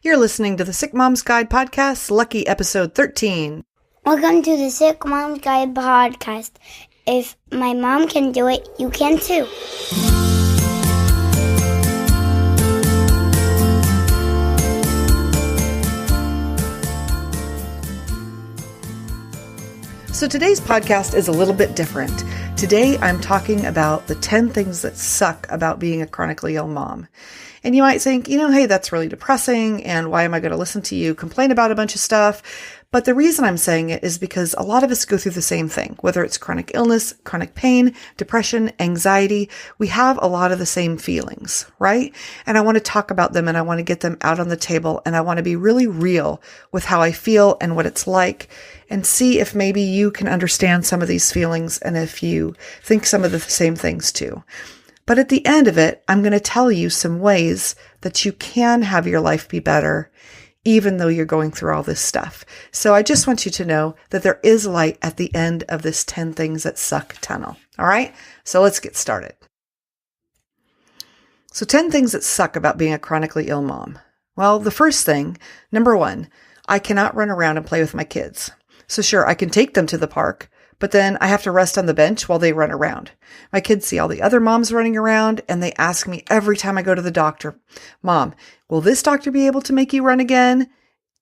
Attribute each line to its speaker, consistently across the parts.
Speaker 1: You're listening to the Sick Mom's Guide podcast, lucky episode 13.
Speaker 2: Welcome to the Sick Mom's Guide podcast. If my mom can do it, you can too.
Speaker 1: So today's podcast is a little bit different. Today I'm talking about the 10 things that suck about being a chronically ill mom. And you might think, hey, that's really depressing, and why am I going to listen to you complain about a bunch of stuff? But the reason I'm saying it is because a lot of us go through the same thing, whether it's chronic illness, chronic pain, depression, anxiety. We have a lot of the same feelings, right? And I want to talk about them, and I want to get them out on the table, and I want to be really real with how I feel and what it's like, and see if maybe you can understand some of these feelings and if you think some of the same things too. But at the end of it, I'm going to tell you some ways that you can have your life be better, even though you're going through all this stuff. So I just want you to know that there is light at the end of this 10 things that suck tunnel. All right. So let's get started. So 10 things that suck about being a chronically ill mom. Well, the first thing, number one, I cannot run around and play with my kids. So sure, I can take them to the park, but then I have to rest on the bench while they run around. My kids see all the other moms running around, and they ask me every time I go to the doctor, Mom, will this doctor be able to make you run again?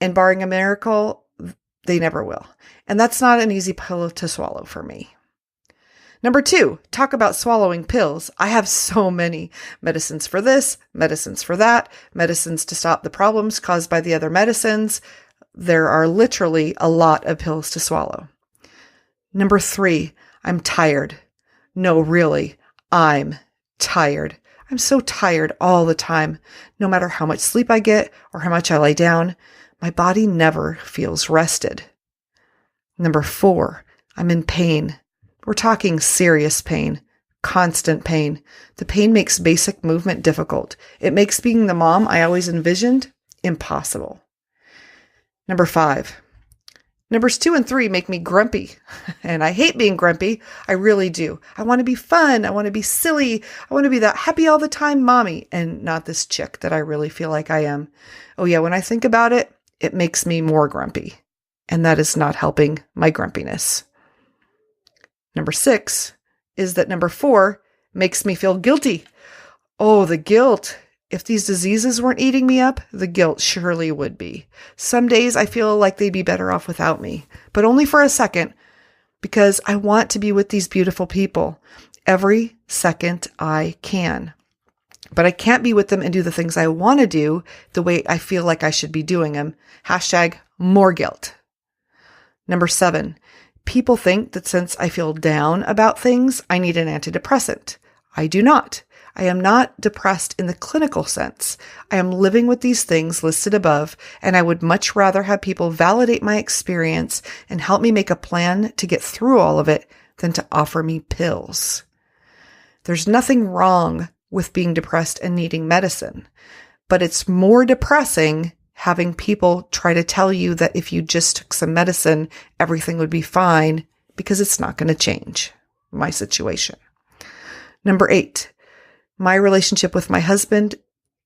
Speaker 1: And barring a miracle, they never will. And that's not an easy pill to swallow for me. Number two, talk about swallowing pills. I have so many medicines for this, medicines for that, medicines to stop the problems caused by the other medicines. There are literally a lot of pills to swallow. Number three, I'm tired. No, really, I'm tired. I'm so tired all the time. No matter how much sleep I get or how much I lie down, my body never feels rested. Number four, I'm in pain. We're talking serious pain, constant pain. The pain makes basic movement difficult. It makes being the mom I always envisioned impossible. Number five, numbers 2 and 3 make me grumpy, and I hate being grumpy. I really do. I want to be fun. I want to be silly. I want to be that happy all the time mommy, and not this chick that I really feel like I am. Oh yeah, when I think about it, it makes me more grumpy, and that is not helping my grumpiness. Number 6 is that number 4 makes me feel guilty. Oh, the guilt. If these diseases weren't eating me up, the guilt surely would be. Some days I feel like they'd be better off without me, but only for a second, because I want to be with these beautiful people every second I can. But I can't be with them and do the things I want to do the way I feel like I should be doing them. Hashtag more guilt. Number 7, people think that since I feel down about things, I need an antidepressant. I do not. I am not depressed in the clinical sense. I am living with these things listed above, and I would much rather have people validate my experience and help me make a plan to get through all of it than to offer me pills. There's nothing wrong with being depressed and needing medicine, but it's more depressing having people try to tell you that if you just took some medicine, everything would be fine, because it's not going to change my situation. Number 8. My relationship with my husband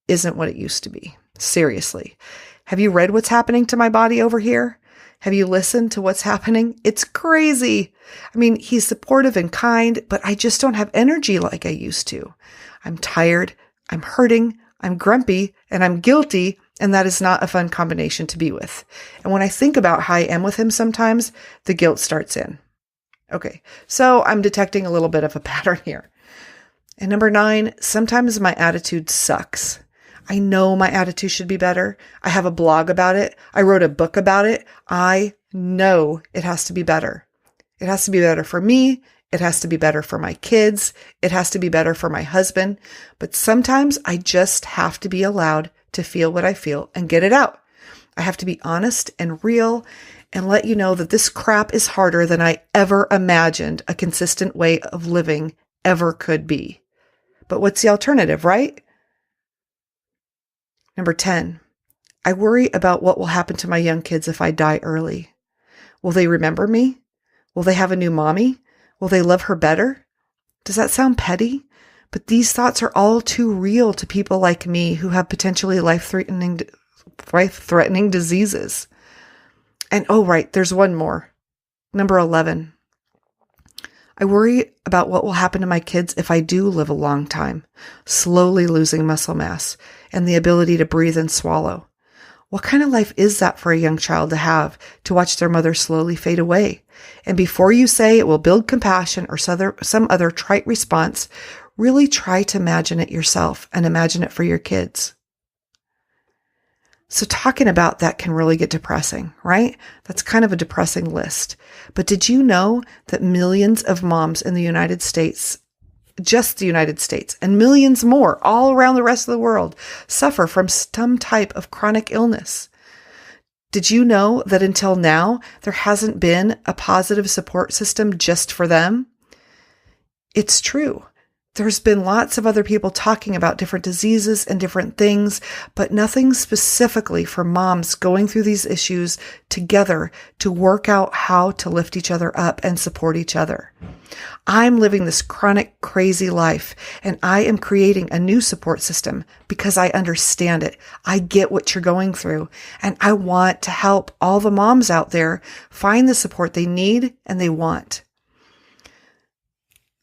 Speaker 1: isn't what it used to be. Seriously. Have you read what's happening to my body over here? Have you listened to what's happening? It's crazy. I mean, he's supportive and kind, but I just don't have energy like I used to. I'm tired, I'm hurting, I'm grumpy, and I'm guilty, and that is not a fun combination to be with. And when I think about how I am with him sometimes, the guilt starts in. Okay, so I'm detecting a little bit of a pattern here. And number 9, sometimes my attitude sucks. I know my attitude should be better. I have a blog about it. I wrote a book about it. I know it has to be better. It has to be better for me. It has to be better for my kids. It has to be better for my husband. But sometimes I just have to be allowed to feel what I feel and get it out. I have to be honest and real and let you know that this crap is harder than I ever imagined a consistent way of living ever could be. But what's the alternative, right? Number 10, I worry about what will happen to my young kids if I die early. Will they remember me? Will they have a new mommy? Will they love her better? Does that sound petty? But these thoughts are all too real to people like me who have potentially life-threatening life-threatening diseases. And oh, right, there's one more. Number 11. I worry about what will happen to my kids if I do live a long time, slowly losing muscle mass and the ability to breathe and swallow. What kind of life is that for a young child to have, to watch their mother slowly fade away? And before you say it will build compassion or some other trite response, really try to imagine it yourself and imagine it for your kids. So talking about that can really get depressing, right? That's kind of a depressing list. But did you know that millions of moms in the United States, just the United States, and millions more all around the rest of the world suffer from some type of chronic illness? Did you know that until now, there hasn't been a positive support system just for them? It's true. There's been lots of other people talking about different diseases and different things, but nothing specifically for moms going through these issues together to work out how to lift each other up and support each other. I'm living this chronic, crazy life, and I am creating a new support system because I understand it. I get what you're going through, and I want to help all the moms out there find the support they need and they want.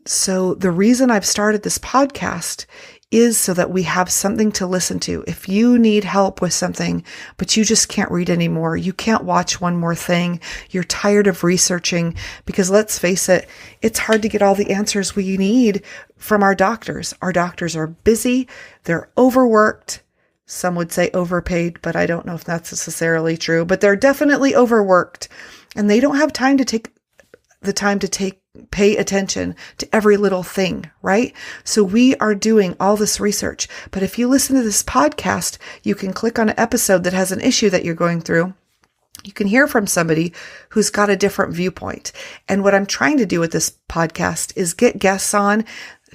Speaker 1: So the reason I've started this podcast is so that we have something to listen to. If you need help with something, but you just can't read anymore, you can't watch one more thing, you're tired of researching, because let's face it, it's hard to get all the answers we need from our doctors. Our doctors are busy, they're overworked. Some would say overpaid, but I don't know if that's necessarily true, but they're definitely overworked, and they don't have time to pay attention to every little thing, right? So we are doing all this research. But if you listen to this podcast, you can click on an episode that has an issue that you're going through. You can hear from somebody who's got a different viewpoint. And what I'm trying to do with this podcast is get guests on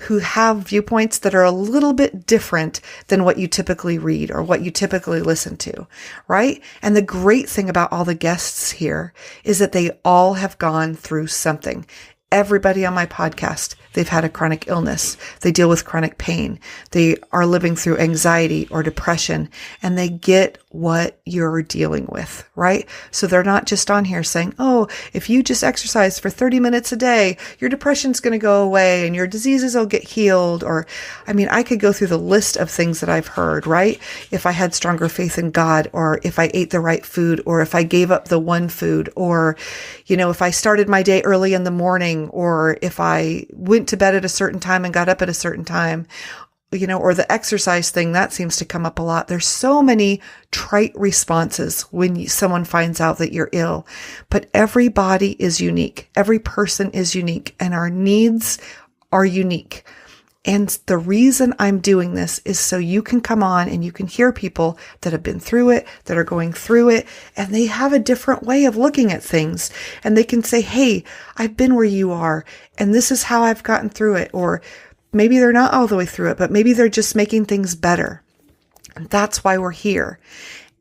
Speaker 1: who have viewpoints that are a little bit different than what you typically read or what you typically listen to, right? And the great thing about all the guests here is that they all have gone through something. Everybody on my podcast, they've had a chronic illness. They deal with chronic pain. They are living through anxiety or depression, and they get what you're dealing with, right? So they're not just on here saying, oh, if you just exercise for 30 minutes a day, your depression's going to go away and your diseases will get healed. Or, I could go through the list of things that I've heard, right? If I had stronger faith in God, or if I ate the right food, or if I gave up the one food, or, if I started my day early in the morning, or if I went to bed at a certain time and got up at a certain time, or the exercise thing, that seems to come up a lot. There's so many trite responses when someone finds out that you're ill, but every body is unique. Every person is unique, and our needs are unique. And the reason I'm doing this is so you can come on and you can hear people that have been through it, that are going through it, and they have a different way of looking at things. And they can say, hey, I've been where you are, and this is how I've gotten through it. Or maybe they're not all the way through it, but maybe they're just making things better. And that's why we're here.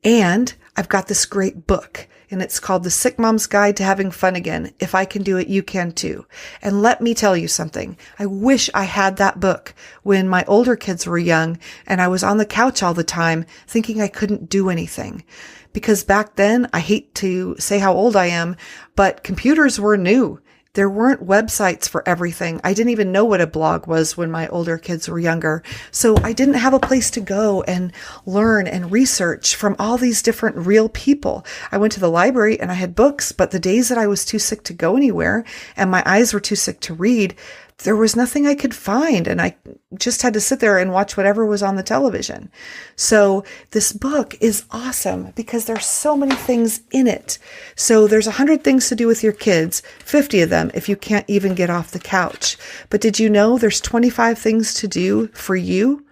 Speaker 1: And I've got this great book, and it's called The Sick Mom's Guide to Having Fun Again. If I can do it, you can too. And let me tell you something. I wish I had that book when my older kids were young and I was on the couch all the time thinking I couldn't do anything. Because back then, I hate to say how old I am, but computers were new. There weren't websites for everything. I didn't even know what a blog was when my older kids were younger. So I didn't have a place to go and learn and research from all these different real people. I went to the library and I had books, but the days that I was too sick to go anywhere and my eyes were too sick to read, there was nothing I could find, and I just had to sit there and watch whatever was on the television. So this book is awesome because there's so many things in it. So there's 100 things to do with your kids, 50 of them if you can't even get off the couch. But did you know there's 25 things to do for you?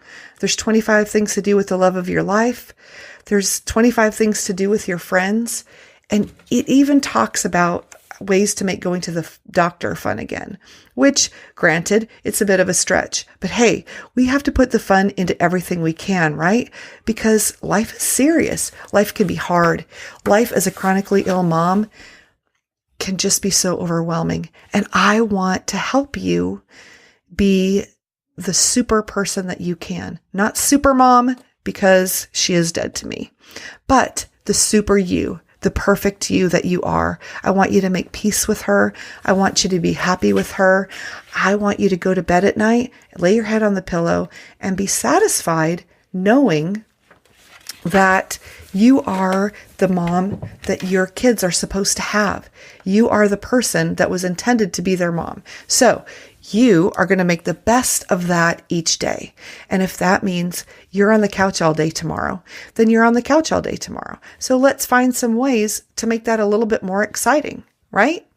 Speaker 1: There's 25 things to do with the love of your life. There's 25 things to do with your friends. And it even talks about ways to make going to the doctor fun again, which, granted, it's a bit of a stretch. But hey, we have to put the fun into everything we can, right? Because life is serious. Life can be hard. Life as a chronically ill mom can just be so overwhelming. And I want to help you be the super person that you can. Not super mom, because she is dead to me. But the super you, the perfect you that you are, I want you to make peace with her. I want you to be happy with her. I want you to go to bed at night, lay your head on the pillow, and be satisfied knowing that you are the mom that your kids are supposed to have. You are the person that was intended to be their mom. So you are going to make the best of that each day. And if that means you're on the couch all day tomorrow, then you're on the couch all day tomorrow. So let's find some ways to make that a little bit more exciting, right?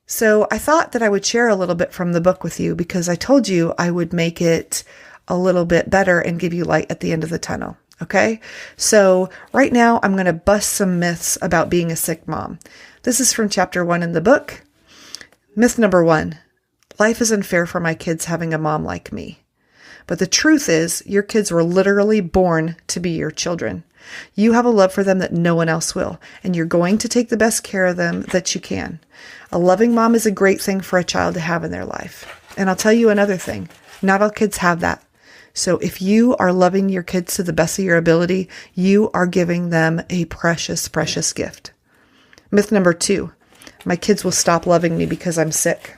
Speaker 1: So I thought that I would share a little bit from the book with you because I told you I would make it a little bit better and give you light at the end of the tunnel. Okay, so right now I'm going to bust some myths about being a sick mom. This is from chapter 1 in the book. Myth number 1, life is unfair for my kids having a mom like me. But the truth is, your kids were literally born to be your children. You have a love for them that no one else will, and you're going to take the best care of them that you can. A loving mom is a great thing for a child to have in their life. And I'll tell you another thing, not all kids have that. So if you are loving your kids to the best of your ability, you are giving them a precious, precious gift. Myth number 2, my kids will stop loving me because I'm sick.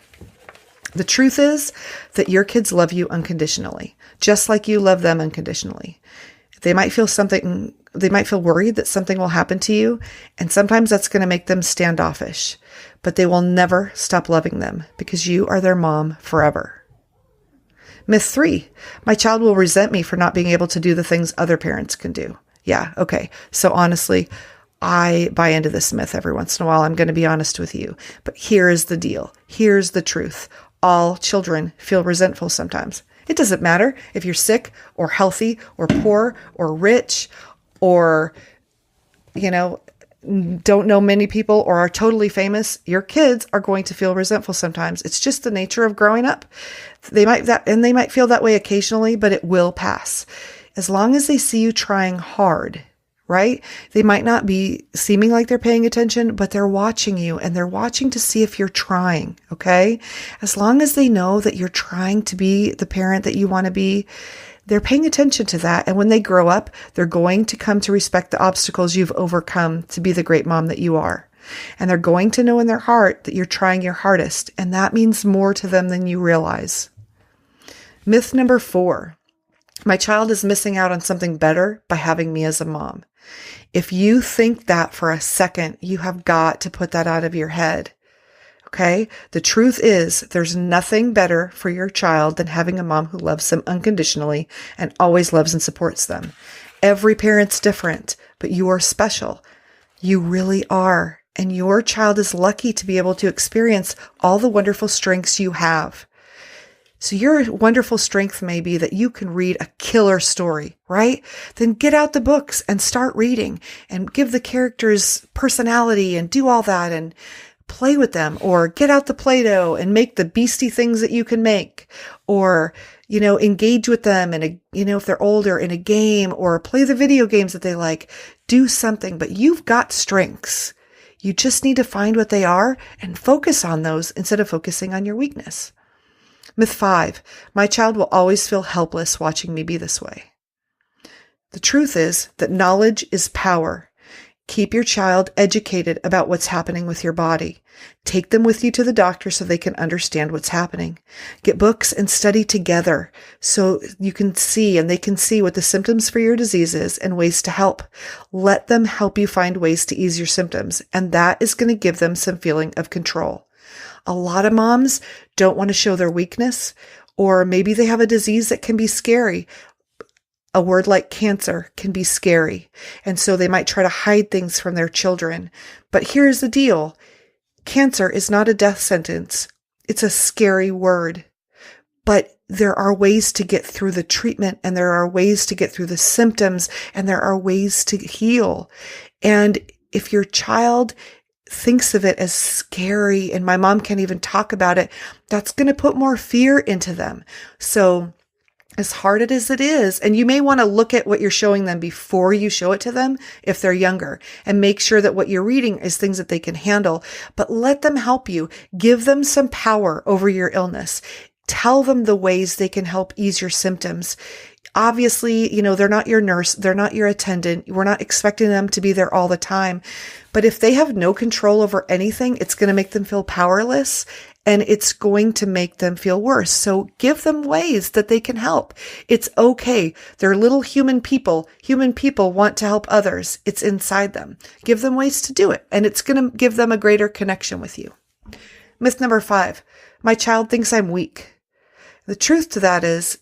Speaker 1: The truth is that your kids love you unconditionally, just like you love them unconditionally. They might feel worried that something will happen to you, and sometimes that's going to make them standoffish, but they will never stop loving them because you are their mom forever. Myth 3, my child will resent me for not being able to do the things other parents can do. Yeah, okay. So honestly, I buy into this myth every once in a while. I'm going to be honest with you. But here is the deal. Here's the truth. All children feel resentful sometimes. It doesn't matter if you're sick or healthy or poor or rich or, don't know many people or are totally famous. Your kids are going to feel resentful sometimes. It's just the nature of growing up. They might feel that way occasionally, but it will pass. As long as they see you trying hard, right? They might not be seeming like they're paying attention, but they're watching you and they're watching to see if you're trying, okay? As long as they know that you're trying to be the parent that you want to be, they're paying attention to that. And when they grow up, they're going to come to respect the obstacles you've overcome to be the great mom that you are. And they're going to know in their heart that you're trying your hardest. And that means more to them than you realize. Myth number 4, my child is missing out on something better by having me as a mom. If you think that for a second, you have got to put that out of your head. Okay? The truth is, there's nothing better for your child than having a mom who loves them unconditionally and always loves and supports them. Every parent's different, but you are special. You really are. And your child is lucky to be able to experience all the wonderful strengths you have. So your wonderful strength may be that you can read a killer story, right? Then get out the books and start reading and give the characters personality and do all that and play with them, or get out the Play-Doh and make the beastie things that you can make, or, engage with them in if they're older in a game, or play the video games that they like. Do something, but you've got strengths. You just need to find what they are and focus on those instead of focusing on your weakness. Myth 5, my child will always feel helpless watching me be this way. The truth is that knowledge is power. Keep your child educated about what's happening with your body. Take them with you to the doctor so they can understand what's happening. Get books and study together so you can see and they can see what the symptoms for your disease is and ways to help. Let them help you find ways to ease your symptoms, and that is going to give them some feeling of control. A lot of moms don't want to show their weakness, or maybe they have a disease that can be scary. A word like cancer can be scary, and so they might try to hide things from their children. But here's the deal. Cancer is not a death sentence. It's a scary word. But there are ways to get through the treatment, and there are ways to get through the symptoms, and there are ways to heal. And if your child thinks of it as scary and my mom can't even talk about it, that's going to put more fear into them. So as hard as it is, and you may want to look at what you're showing them before you show it to them if they're younger, and make sure that what you're reading is things that they can handle, but let them help you. Give them some power over your illness. Tell them the ways they can help ease your symptoms. Obviously, they're not your nurse. They're not your attendant. We're not expecting them to be there all the time. But if they have no control over anything, it's going to make them feel powerless, and it's going to make them feel worse. So give them ways that they can help. It's okay. They're little human people. Human people want to help others. It's inside them. Give them ways to do it, and it's going to give them a greater connection with you. Myth number 5, my child thinks I'm weak. The truth to that is,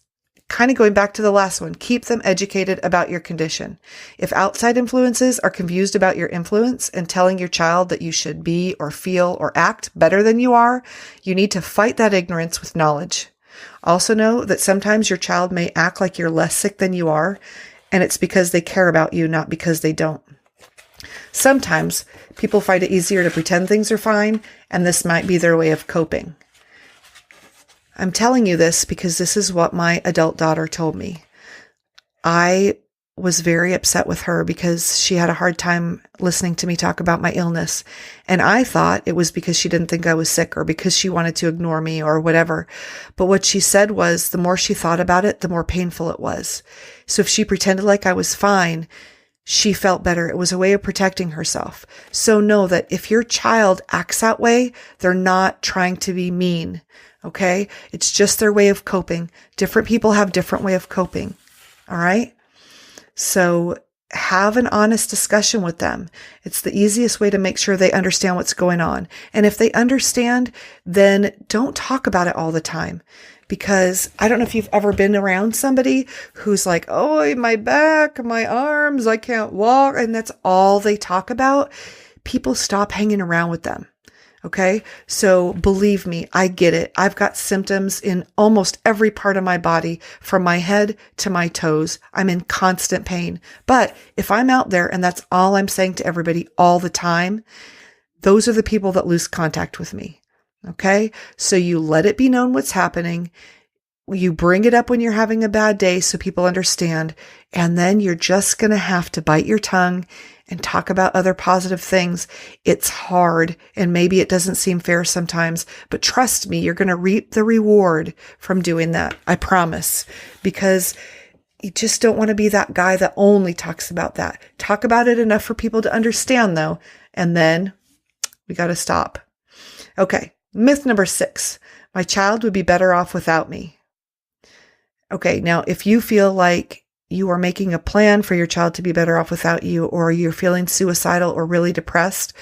Speaker 1: kind of going back to the last one, keep them educated about your condition. If outside influences are confused about your influence and telling your child that you should be or feel or act better than you are, you need to fight that ignorance with knowledge. Also know that sometimes your child may act like you're less sick than you are, and it's because they care about you, not because they don't. Sometimes people find it easier to pretend things are fine, and this might be their way of coping. I'm telling you this because this is what my adult daughter told me. I was very upset with her because she had a hard time listening to me talk about my illness. And I thought it was because she didn't think I was sick or because she wanted to ignore me or whatever. But what she said was the more she thought about it, the more painful it was. So if she pretended like I was fine, she felt better. It was a way of protecting herself. So know that if your child acts that way, they're not trying to be mean. Okay? It's just their way of coping. Different people have different way of coping. All right? So have an honest discussion with them. It's the easiest way to make sure they understand what's going on. And if they understand, then don't talk about it all the time. Because I don't know if you've ever been around somebody who's like, oh, my back, my arms, I can't walk. And that's all they talk about. People stop hanging around with them. Okay. So believe me, I get it. I've got symptoms in almost every part of my body, from my head to my toes. I'm in constant pain. But if I'm out there and that's all I'm saying to everybody all the time, those are the people that lose contact with me. Okay. So you let it be known what's happening. You bring it up when you're having a bad day so people understand. And then you're just going to have to bite your tongue and talk about other positive things. It's hard, and maybe it doesn't seem fair sometimes, but trust me, you're going to reap the reward from doing that. I promise, because you just don't want to be that guy that only talks about that. Talk about it enough for people to understand though, and then we got to stop. Okay. Myth number 6, my child would be better off without me. Okay. Now, if you feel like you are making a plan for your child to be better off without you, or you're feeling suicidal or really depressed,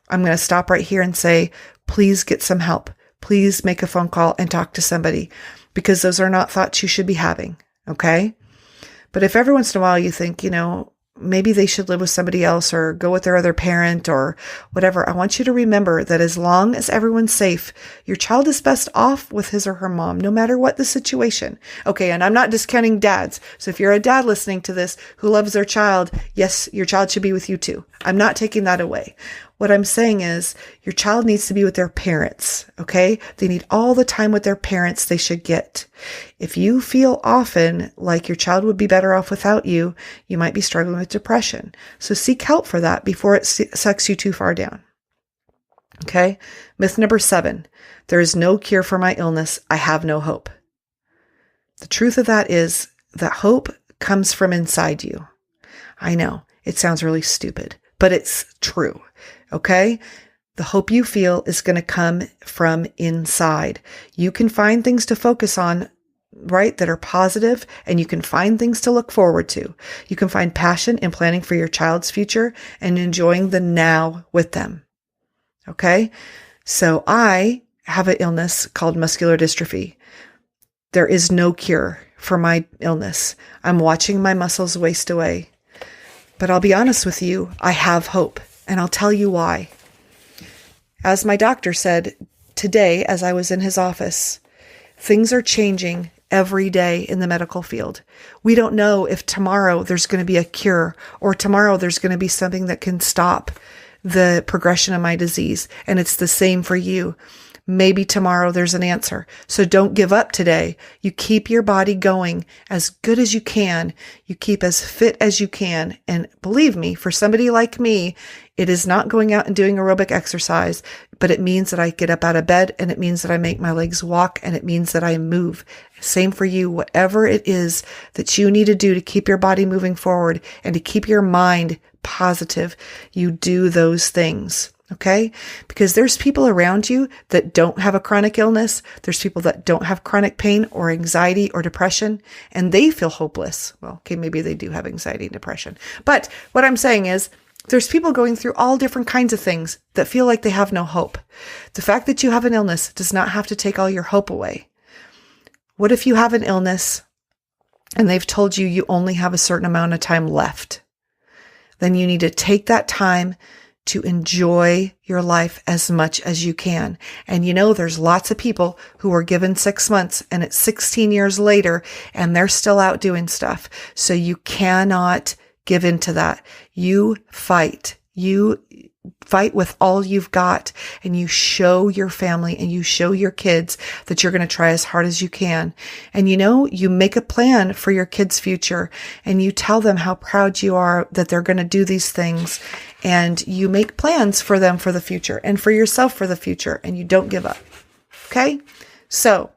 Speaker 1: I'm going to stop right here and say, please get some help. Please make a phone call and talk to somebody, because those are not thoughts you should be having. Okay. But if every once in a while you think, maybe they should live with somebody else or go with their other parent or whatever, I want you to remember that as long as everyone's safe, your child is best off with his or her mom, no matter what the situation. Okay. And I'm not discounting dads. So if you're a dad listening to this who loves their child, yes, your child should be with you too. I'm not taking that away. What I'm saying is your child needs to be with their parents. Okay. They need all the time with their parents they should get. If you feel often like your child would be better off without you, you might be struggling with depression. So seek help for that before it sucks you too far down. Okay. Myth number 7, there is no cure for my illness. I have no hope. The truth of that is that hope comes from inside you. I know it sounds really stupid, but it's true. Okay. The hope you feel is going to come from inside. You can find things to focus on, right, that are positive, and you can find things to look forward to. You can find passion in planning for your child's future and enjoying the now with them. Okay. So I have an illness called muscular dystrophy. There is no cure for my illness. I'm watching my muscles waste away. But I'll be honest with you, I have hope, and I'll tell you why. As my doctor said today, as I was in his office, things are changing every day in the medical field. We don't know if tomorrow there's going to be a cure, or tomorrow there's going to be something that can stop the progression of my disease. And it's the same for you. Maybe tomorrow there's an answer. So don't give up today. You keep your body going as good as you can. You keep as fit as you can. And believe me, for somebody like me, it is not going out and doing aerobic exercise, but it means that I get up out of bed, and it means that I make my legs walk, and it means that I move. Same for you. Whatever it is that you need to do to keep your body moving forward and to keep your mind positive, you do those things. Okay? Because there's people around you that don't have a chronic illness. There's people that don't have chronic pain or anxiety or depression, and they feel hopeless. Well, okay, maybe they do have anxiety and depression. But what I'm saying is, there's people going through all different kinds of things that feel like they have no hope. The fact that you have an illness does not have to take all your hope away. What if you have an illness and they've told you you only have a certain amount of time left? Then you need to take that time to enjoy your life as much as you can. And there's lots of people who were given 6 months and it's 16 years later and they're still out doing stuff. So you cannot give in to that. You fight. You fight with all you've got, and you show your family and you show your kids that you're going to try as hard as you can. And you make a plan for your kids' future, and you tell them how proud you are that they're going to do these things, and you make plans for them for the future and for yourself for the future, and you don't give up. Okay? So,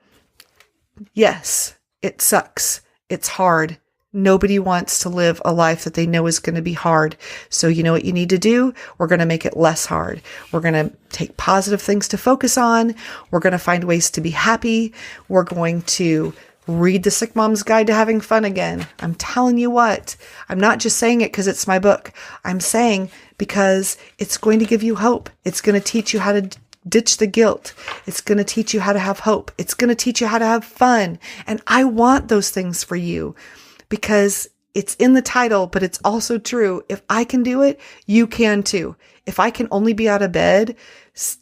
Speaker 1: yes, it sucks. It's hard. Nobody wants to live a life that they know is going to be hard. So you know what you need to do? We're going to make it less hard. We're going to take positive things to focus on. We're going to find ways to be happy. We're going to read The Sick Mom's Guide to Having Fun again. I'm telling you what, I'm not just saying it because it's my book. I'm saying because it's going to give you hope. It's going to teach you how to ditch the guilt. It's going to teach you how to have hope. It's going to teach you how to have fun. And I want those things for you. Because it's in the title, but it's also true. If I can do it, you can too. If I can only be out of bed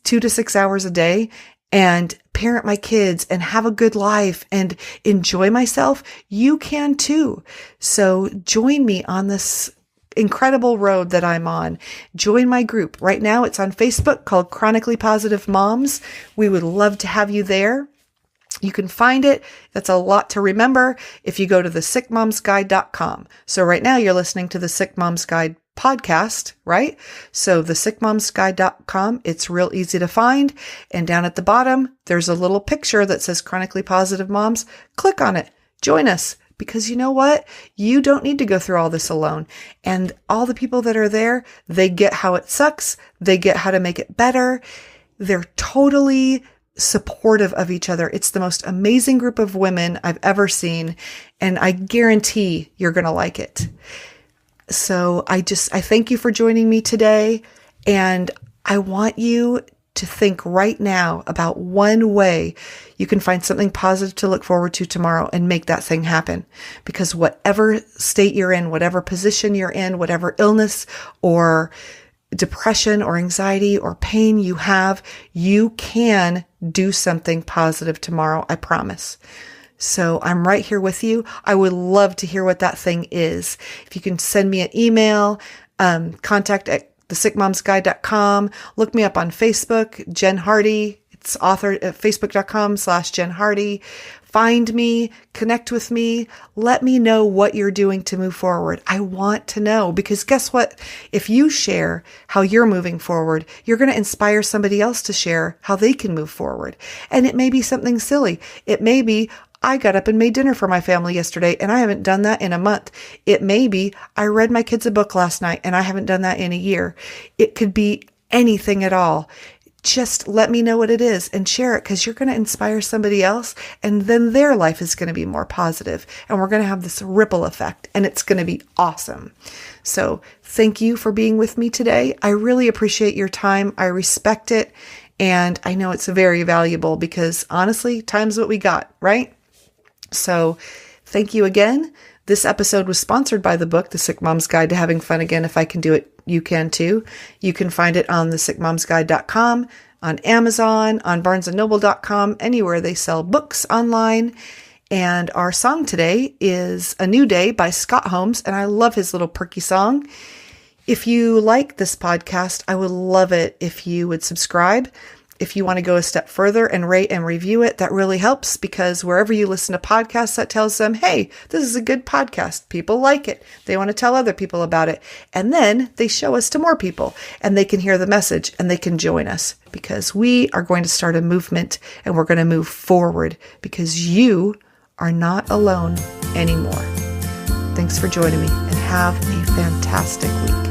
Speaker 1: 2 to 6 hours a day and parent my kids and have a good life and enjoy myself, you can too. So join me on this incredible road that I'm on. Join my group. Right now it's on Facebook called Chronically Positive Moms. We would love to have you there. You can find it. That's a lot to remember if you go to thesickmomsguide.com. So right now you're listening to the Sick Mom's Guide podcast, right? So thesickmomsguide.com, it's real easy to find. And down at the bottom, there's a little picture that says Chronically Positive Moms. Click on it. Join us. Because you know what? You don't need to go through all this alone. And all the people that are there, they get how it sucks. They get how to make it better. They're totally supportive of each other. It's the most amazing group of women I've ever seen, and I guarantee you're going to like it. So I thank you for joining me today, and I want you to think right now about one way you can find something positive to look forward to tomorrow and make that thing happen. Because whatever state you're in, whatever position you're in, whatever illness or depression or anxiety or pain you have, you can do something positive tomorrow. I promise. So I'm right here with you. I would love to hear what that thing is. If you can send me an email, contact at thesickmomsguide.com. Look me up on Facebook, Jen Hardy. It's author at facebook.com/Jen Hardy. Find me, connect with me, let me know what you're doing to move forward. I want to know, because guess what? If you share how you're moving forward, you're going to inspire somebody else to share how they can move forward. And it may be something silly. It may be, I got up and made dinner for my family yesterday and I haven't done that in a month. It may be, I read my kids a book last night and I haven't done that in a year. It could be anything at all. Just let me know what it is and share it, because you're going to inspire somebody else, and then their life is going to be more positive, and we're going to have this ripple effect, and it's going to be awesome. So thank you for being with me today. I really appreciate your time. I respect it. And I know it's very valuable, because honestly, time's what we got, right? So thank you again. This episode was sponsored by the book, The Sick Mom's Guide to Having Fun Again. If I can do it, you can too. You can find it on thesickmomsguide.com, on Amazon, on barnesandnoble.com, anywhere they sell books online. And our song today is A New Day by Scott Holmes, and I love his little perky song. If you like this podcast, I would love it if you would subscribe. If you want to go a step further and rate and review it, that really helps, because wherever you listen to podcasts, that tells them, hey, this is a good podcast. People like it. They want to tell other people about it. And then they show us to more people, and they can hear the message and they can join us, because we are going to start a movement and we're going to move forward, because you are not alone anymore. Thanks for joining me, and have a fantastic week.